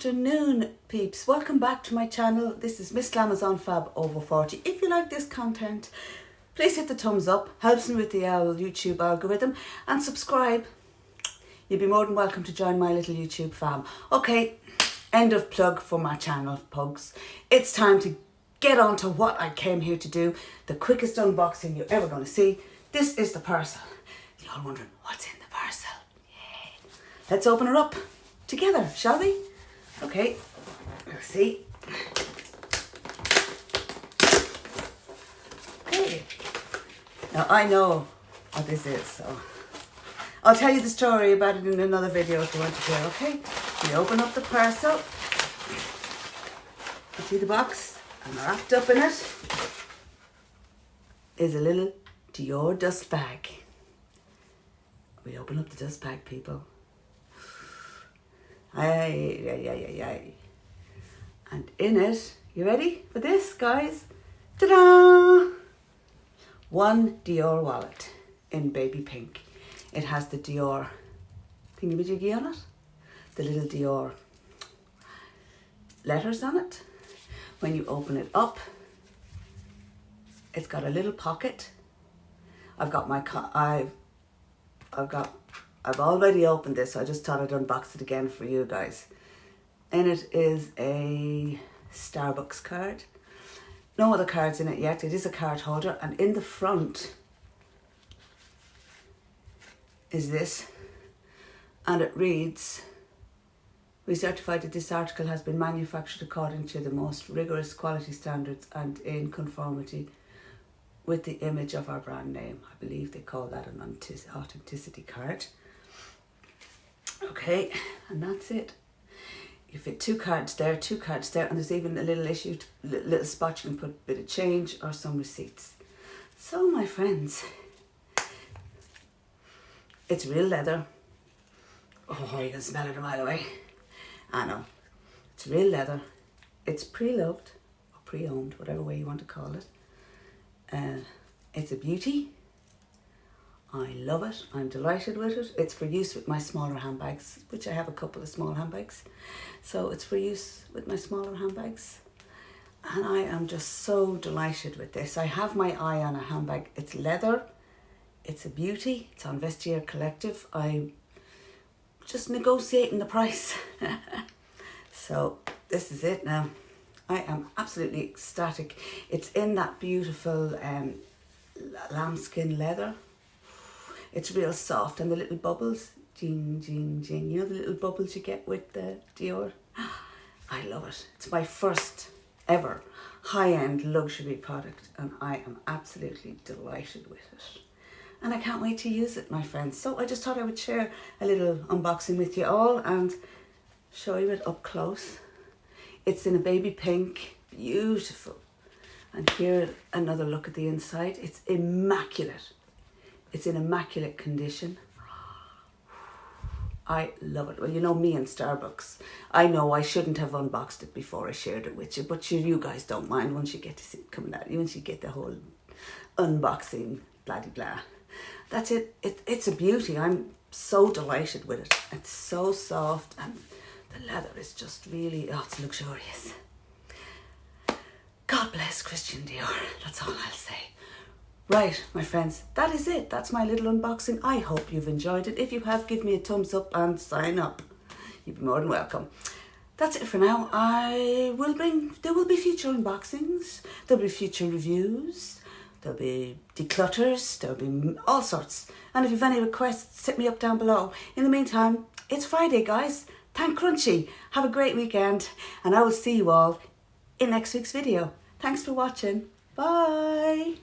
afternoon, peeps. Welcome back to my channel. This is Miss Glamazon Fab over 40. If you like this content, please hit the thumbs up. Helps me with the YouTube algorithm. And subscribe. You'll be more than welcome to join my little YouTube fam. Okay, end of plug for my channel, pugs. It's time to get on to what I came here to do. The quickest unboxing you're ever going to see. This is the parcel. You're all wondering, what's in the parcel? Yeah. Let's open her up together, shall we? Okay, we'll see. Okay. Now I know what this is, so I'll tell you the story about it in another video if you want to hear, okay? We open up the parcel. You see the box? And wrapped up in it is a little Dior dust bag. We open up the dust bag, people. Aye. And in it, you ready for this, guys? Ta-da! One Dior wallet in baby pink. It has the Dior thingamajiggy on it. The little Dior letters on it. When you open it up, it's got a little pocket. I've already opened this, so I just thought I'd unbox it again for you guys. In it is a Starbucks card. No other cards in it yet. It is a card holder, and in the front is this, and it reads, "We certify that this article has been manufactured according to the most rigorous quality standards and in conformity with the image of our brand name." I believe they call that an authenticity card. Okay, and that's it. You fit two cards there, and there's even a little spot you can put a bit of change or some receipts. So, my friends, it's real leather. Oh, you can smell it a mile away. I know. It's real leather. It's pre-loved or pre-owned, whatever way you want to call it. It's a beauty. I love it. I'm delighted with it. It's for use with my smaller handbags, which I have a couple of small handbags. So it's for use with my smaller handbags. And I am just so delighted with this. I have my eye on a handbag. It's leather. It's a beauty. It's on Vestiaire Collective. I'm just negotiating the price. So this is it now. I am absolutely ecstatic. It's in that beautiful lambskin leather. It's real soft, and the little bubbles, jing, jing, jing. You know the little bubbles you get with the Dior? I love it. It's my first ever high-end luxury product, and I am absolutely delighted with it. And I can't wait to use it, my friends. So I just thought I would share a little unboxing with you all and show you it up close. It's in a baby pink, beautiful. And here, another look at the inside. It's immaculate. It's in immaculate condition. I love it. Well, you know me and Starbucks. I know I shouldn't have unboxed it before I shared it with you, but you guys don't mind once you get to see it coming out. Once you get the whole unboxing, blah-de-blah. That's it. It's a beauty. I'm so delighted with it. It's so soft, and the leather is just really, it's luxurious. God bless Christian Dior. That's all I'll say. Right, my friends, that is it. That's my little unboxing. I hope you've enjoyed it. If you have, give me a thumbs up and sign up. You'd be more than welcome. That's it for now. There will be future unboxings. There'll be future reviews. There'll be declutters. There'll be all sorts. And if you've any requests, hit me up down below. In the meantime, it's Friday, guys. Thank Crunchy. Have a great weekend. And I will see you all in next week's video. Thanks for watching. Bye.